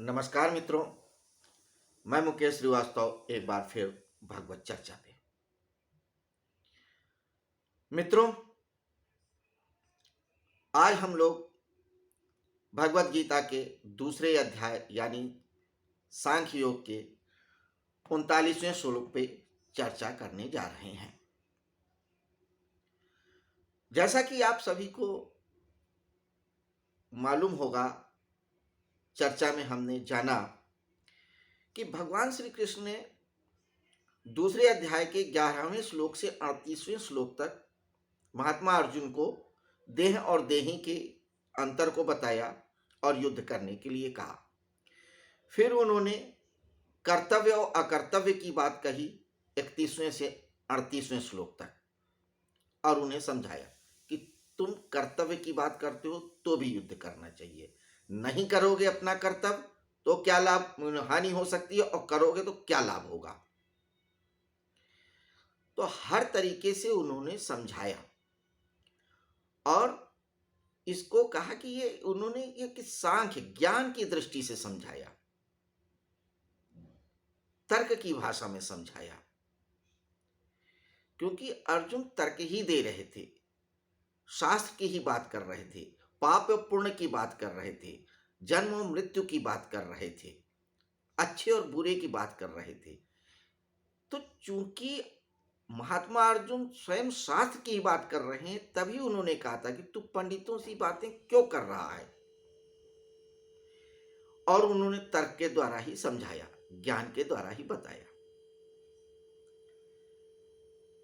नमस्कार मित्रों। मैं मुकेश श्रीवास्तव एक बार फिर भागवत चर्चा पे। मित्रों, आज हम लोग भगवत गीता के दूसरे अध्याय यानी सांख्य योग के 39वें श्लोक पे चर्चा करने जा रहे हैं। जैसा कि आप सभी को मालूम होगा, चर्चा में हमने जाना कि भगवान श्री कृष्ण ने दूसरे अध्याय के 11वें श्लोक से 38वें श्लोक तक महात्मा अर्जुन को देह और देही के अंतर को बताया और युद्ध करने के लिए कहा। फिर उन्होंने कर्तव्य और अकर्तव्य की बात कही 31वें से 38वें श्लोक तक, और उन्हें समझाया कि तुम कर्तव्य की बात करते हो तो भी युद्ध करना चाहिए, नहीं करोगे अपना कर्तव्य तो क्या लाभ हानि हो सकती है, और करोगे तो क्या लाभ होगा। तो हर तरीके से उन्होंने समझाया और इसको कहा कि ये उन्होंने ये कि सांख्य ज्ञान की दृष्टि से समझाया, तर्क की भाषा में समझाया, क्योंकि अर्जुन तर्क ही दे रहे थे, शास्त्र की ही बात कर रहे थे, पाप और पुण्य की बात कर रहे थे, जन्म और मृत्यु की बात कर रहे थे, अच्छे और बुरे की बात कर रहे थे। तो चूंकि महात्मा अर्जुन स्वयं शास्त्र की बात कर रहे हैं, तभी उन्होंने कहा था कि तू पंडितों सी बातें क्यों कर रहा है, और उन्होंने तर्क के द्वारा ही समझाया, ज्ञान के द्वारा ही बताया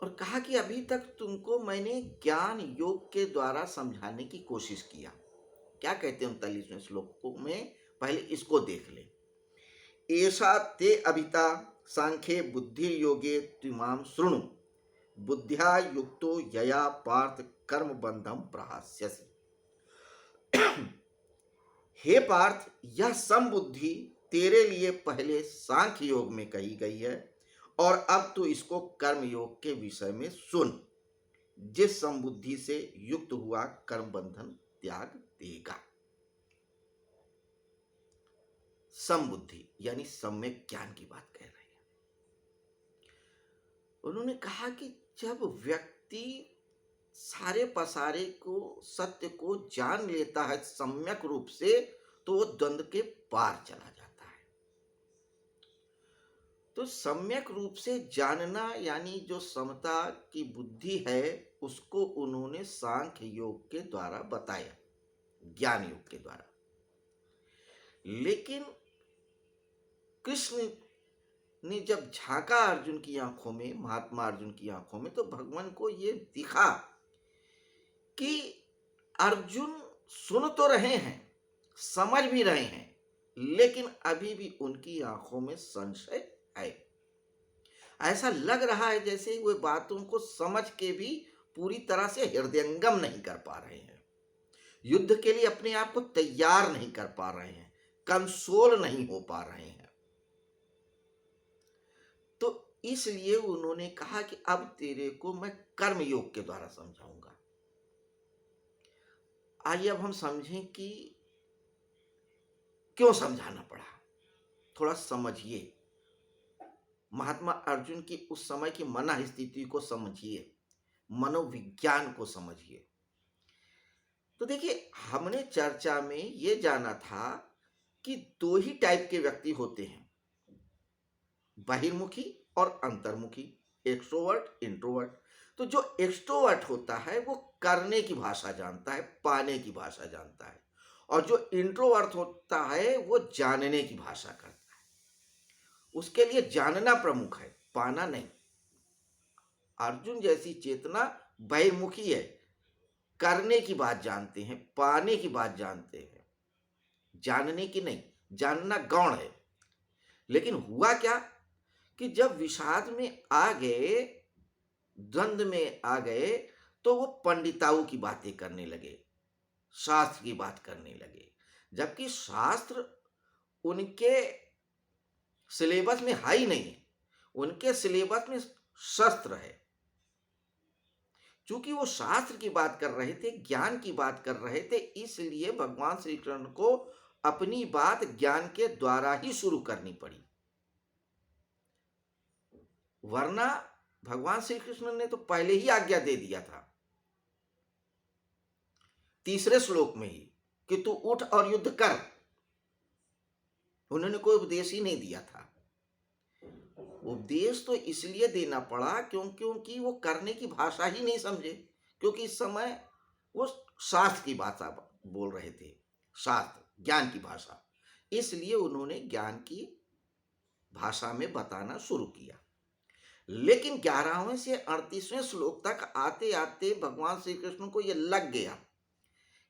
और कहा कि अभी तक तुमको मैंने ज्ञान योग के द्वारा समझाने की कोशिश किया। क्या कहते हैं 39वें श्लोक में, पहले इसको देख ले। ऐसा ते अभिता सांख्ये बुद्धि योगे त्विमाम शृणु बुद्ध्या युक्तो यया पार्थ कर्म बंधम प्रहास्यसि। हे पार्थ, यह समबुद्धि तेरे लिए पहले सांख्य योग में कही गई है और अब तू इसको कर्म योग के विषय में सुन। जिस समबुद्धि से युक्त हुआ कर्म बंधन त्याग देगा। समबुद्धि यानी सम्यक ज्ञान की बात कह रहे हैं। उन्होंने कहा कि जब व्यक्ति सारे पसारे को सत्य को जान लेता है सम्यक रूप से, तो वो द्वंद्व के पार चला जाता है। तो सम्यक रूप से जानना यानी जो समता की बुद्धि है, उसको उन्होंने सांख्य योग के द्वारा बताया, ज्ञान योग के द्वारा। लेकिन कृष्ण ने जब झांका अर्जुन की आंखों में, महात्मा अर्जुन की आंखों में, तो भगवान को ये दिखा कि अर्जुन सुन तो रहे हैं, समझ भी रहे हैं, लेकिन अभी भी उनकी आंखों में संशय है। ऐसा लग रहा है जैसे वे बातों को समझ के भी पूरी तरह से हृदयंगम नहीं कर पा रहे हैं, युद्ध के लिए अपने आप को तैयार नहीं कर पा रहे हैं, कंसोल नहीं हो पा रहे हैं। तो इसलिए उन्होंने कहा कि अब तेरे को मैं कर्म योग के द्वारा समझाऊंगा। आइए अब हम समझें कि क्यों समझाना पड़ा। थोड़ा समझिए, महात्मा अर्जुन की उस समय की मन स्थिति को समझिए, मनोविज्ञान को समझिए। तो देखिए, हमने चर्चा में यह जाना था कि दो ही टाइप के व्यक्ति होते हैं, बहिर्मुखी और अंतर्मुखी, एक्सट्रोवर्ट इंट्रोवर्ट। तो जो एक्सट्रोवर्ट होता है वो करने की भाषा जानता है, पाने की भाषा जानता है, और जो इंट्रोवर्ट होता है वो जानने की भाषा करता है। उसके लिए जानना प्रमुख है, पाना नहीं। अर्जुन जैसी चेतना बहिर्मुखी है, करने की बात जानते हैं, पाने की बात जानते हैं, जानने की नहीं। जानना गौण है। लेकिन हुआ क्या कि जब विषाद में आ गए, द्वंद्व में आ गए, तो वो पंडिताऊ की बातें करने लगे, शास्त्र की बात करने लगे, जबकि शास्त्र उनके सिलेबस में है ही नहीं है। उनके सिलेबस में शस्त्र है। चूंकि वो शास्त्र की बात कर रहे थे, ज्ञान की बात कर रहे थे, इसलिए भगवान श्री कृष्ण को अपनी बात ज्ञान के द्वारा ही शुरू करनी पड़ी, वरना भगवान श्री कृष्ण ने तो पहले ही आज्ञा दे दिया था तीसरे श्लोक में ही कि तू उठ और युद्ध कर। उन्होंने कोई उपदेश ही नहीं दिया था। उपदेश तो इसलिए देना पड़ा क्योंकि वो करने की भाषा ही नहीं समझे, क्योंकि इस समय वो शास्त्र की भाषा बोल रहे थे, शास्त्र ज्ञान की भाषा, इसलिए उन्होंने ज्ञान की भाषा में बताना शुरू किया। लेकिन 11वें से 38वें श्लोक तक आते आते भगवान श्री कृष्ण को यह लग गया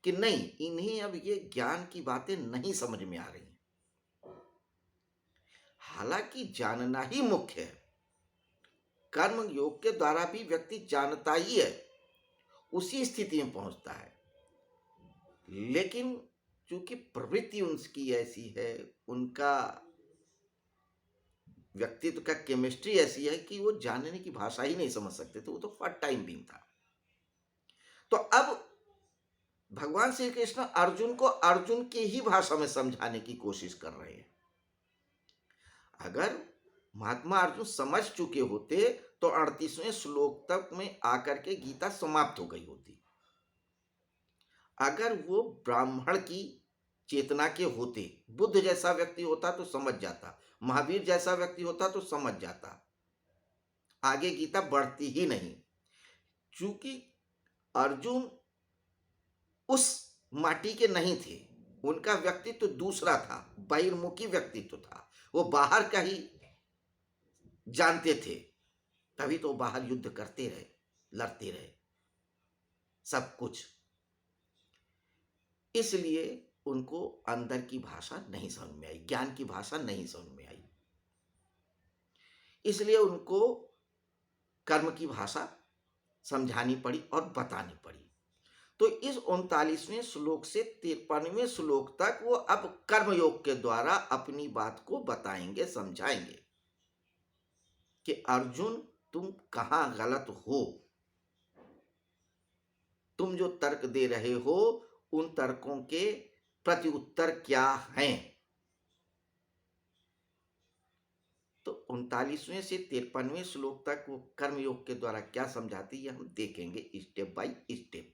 कि नहीं, इन्हें अब ये ज्ञान की बातें नहीं समझ में आ रही। हालांकि जानना ही मुख्य है, कर्म योग के द्वारा भी व्यक्ति जानता ही है, उसी स्थिति में पहुंचता है। लेकिन चूंकि प्रवृत्ति उनकी ऐसी है, उनका व्यक्तित्व का केमिस्ट्री ऐसी है कि वो जानने की भाषा ही नहीं समझ सकते थे। वो तो फर्स्ट टाइम बीइंग था। तो अब भगवान श्री कृष्ण अर्जुन को अर्जुन की ही भाषा में समझाने की कोशिश कर रहे हैं। अगर महात्मा अर्जुन समझ चुके होते तो 38वें श्लोक तक में आकर के गीता समाप्त हो गई होती। अगर वो ब्राह्मण की चेतना के होते, बुद्ध जैसा व्यक्ति होता तो समझ जाता, महावीर जैसा व्यक्ति होता तो समझ जाता, आगे गीता बढ़ती ही नहीं। चूंकि अर्जुन उस माटी के नहीं थे, उनका व्यक्तित्व दूसरा था, बहिर्मुखी व्यक्तित्व था, वो बाहर का ही जानते थे, तभी तो बाहर युद्ध करते रहे, लड़ते रहे, सब कुछ। इसलिए उनको अंदर की भाषा नहीं समझ में आई, ज्ञान की भाषा नहीं समझ में आई, इसलिए उनको कर्म की भाषा समझानी पड़ी और बतानी पड़ी। तो इस 39वें श्लोक से 53वें श्लोक तक वो अब कर्मयोग के द्वारा अपनी बात को बताएंगे, समझाएंगे कि अर्जुन तुम कहां गलत हो, तुम जो तर्क दे रहे हो उन तर्कों के प्रति उत्तर क्या हैं। तो 39वें से 53वें श्लोक तक वो कर्मयोग के द्वारा क्या समझाती है हम देखेंगे स्टेप बाय स्टेप।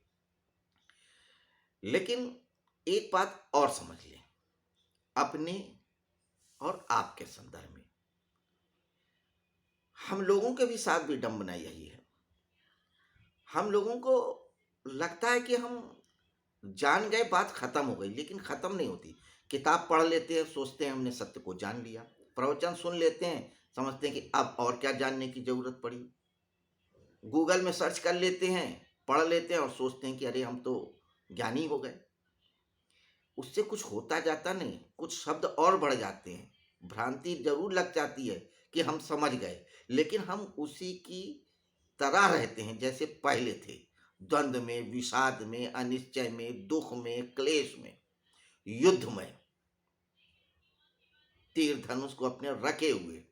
लेकिन एक बात और समझ लें अपने और आपके संदर्भ में, हम लोगों के भी साथ विडंबना यही है। हम लोगों को लगता है कि हम जान गए, बात खत्म हो गई, लेकिन खत्म नहीं होती। किताब पढ़ लेते हैं, सोचते हैं हमने सत्य को जान लिया, प्रवचन सुन लेते हैं, समझते हैं कि अब और क्या जानने की जरूरत पड़ी, गूगल में सर्च कर लेते हैं, पढ़ लेते हैं और सोचते हैं कि अरे हम तो ज्ञानी हो गए। उससे कुछ होता जाता नहीं, कुछ शब्द और बढ़ जाते हैं, भ्रांति जरूर लग जाती है कि हम समझ गए, लेकिन हम उसी की तरह रहते हैं जैसे पहले थे, द्वंद्व में, विषाद में, अनिश्चय में, दुख में, क्लेश में, युद्ध में, तीर धनुष को अपने रखे हुए।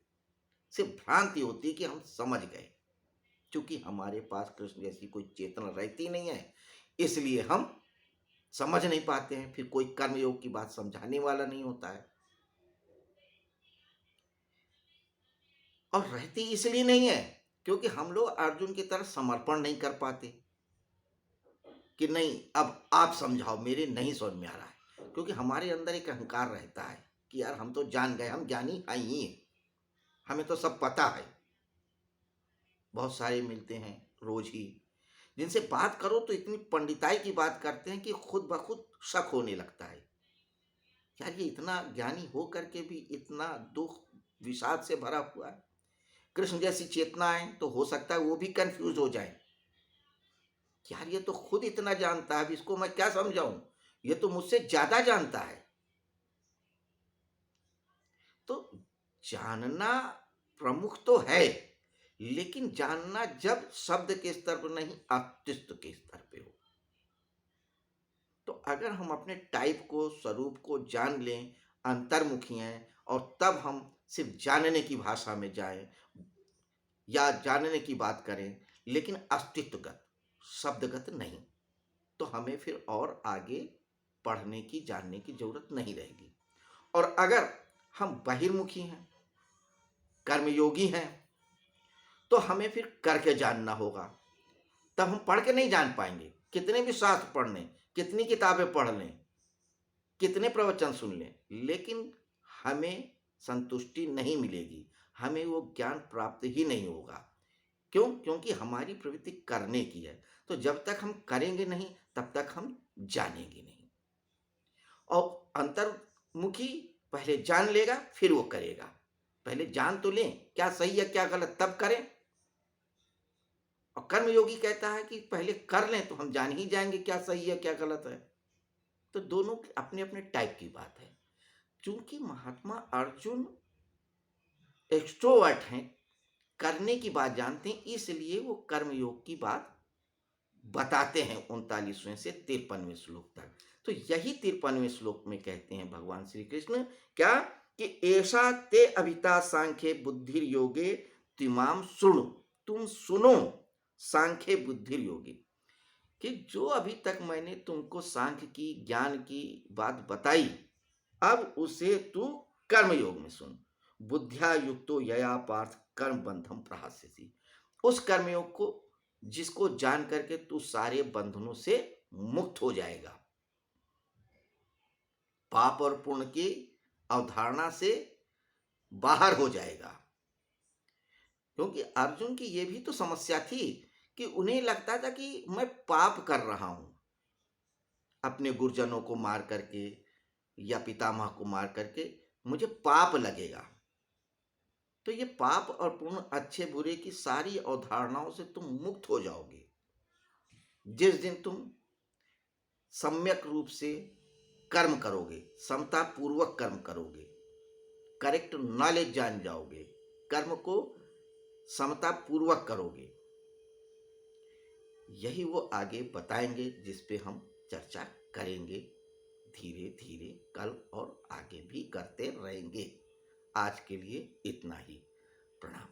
सिर्फ भ्रांति होती कि हम समझ गए, क्योंकि हमारे पास कृष्ण जैसी कोई चेतना रहती नहीं है, इसलिए हम समझ नहीं पाते हैं। फिर कोई कर्मयोग की बात समझाने वाला नहीं होता है, और रहती इसलिए नहीं है क्योंकि हम लोग अर्जुन की तरह समर्पण नहीं कर पाते कि नहीं अब आप समझाओ, मेरे नहीं समझ में आ रहा है। क्योंकि हमारे अंदर एक अहंकार रहता है कि यार हम तो जान गए, हम ज्ञानी हैं ही, हमें तो सब पता है। बहुत सारे मिलते हैं रोज ही, जिनसे बात करो तो इतनी पंडिताई की बात करते हैं कि खुद ब खुद शक होने लगता है, यार ये इतना ज्ञानी हो करके भी इतना दुख विषाद से भरा हुआ है। कृष्ण जैसी चेतनाएं तो हो सकता है वो भी कंफ्यूज हो जाए, यार ये तो खुद इतना जानता है, अब इसको मैं क्या समझाऊं, ये तो मुझसे ज्यादा जानता है। तो जानना प्रमुख तो है, लेकिन जानना जब शब्द के स्तर पर नहीं, अस्तित्व के स्तर पे हो। तो अगर हम अपने टाइप को, स्वरूप को जान लें, अंतर्मुखी हैं, और तब हम सिर्फ जानने की भाषा में जाएं या जानने की बात करें, लेकिन अस्तित्वगत, शब्दगत नहीं, तो हमें फिर और आगे पढ़ने की, जानने की जरूरत नहीं रहेगी। और अगर हम बहिर्मुखी हैं, कर्मयोगी हैं, तो हमें फिर करके जानना होगा। तब हम पढ़ के नहीं जान पाएंगे, कितने भी शास्त्र पढ़ लें, कितनी किताबें पढ़ लें, कितने प्रवचन सुन लें, लेकिन हमें संतुष्टि नहीं मिलेगी, हमें वो ज्ञान प्राप्त ही नहीं होगा। क्यों? क्योंकि हमारी प्रवृत्ति करने की है। तो जब तक हम करेंगे नहीं, तब तक हम जानेंगे नहीं। और अंतर्मुखी पहले जान लेगा, फिर वो करेगा। पहले जान तो लें क्या सही है क्या गलत, तब करें। और कर्मयोगी कहता है कि पहले कर लें तो हम जान ही जाएंगे क्या सही है क्या गलत है। तो दोनों अपने अपने टाइप की बात है। चूंकि महात्मा अर्जुन एक्सट्रोवर्ट हैं, करने की बात जानते हैं, इसलिए वो कर्मयोग की बात बताते हैं 39वें से 53वें श्लोक तक। तो यही 53वें श्लोक में कहते हैं भगवान श्री कृष्ण क्या कि ऐसा ते अभिता सांख्य बुद्धि योगे तिमाम सुनो, तुम सुनो सांख्य बुद्धि योगी, कि जो अभी तक मैंने तुमको सांख्य की ज्ञान की बात बताई, अब उसे तू कर्मयोग में सुन। बुद्धिया युक्तो यया पार्थ कर्म बंधम प्रहास्यसि, उस कर्मयोग को जिसको जान करके तू सारे बंधनों से मुक्त हो जाएगा, पाप और पुण्य की अवधारणा से बाहर हो जाएगा। क्योंकि अर्जुन की यह भी तो समस्या थी कि उन्हें लगता था कि मैं पाप कर रहा हूं, अपने गुरुजनों को मार करके या पितामह को मार करके मुझे पाप लगेगा। तो ये पाप और पुण्य, अच्छे बुरे की सारी अवधारणाओं से तुम मुक्त हो जाओगे जिस दिन तुम सम्यक रूप से कर्म करोगे, समता पूर्वक कर्म करोगे, करेक्ट नॉलेज जान जाओगे, कर्म को समता पूर्वक करोगे। यही वो आगे बताएंगे जिस पे हम चर्चा करेंगे धीरे धीरे, कल और आगे भी करते रहेंगे। आज के लिए इतना ही। प्रणाम।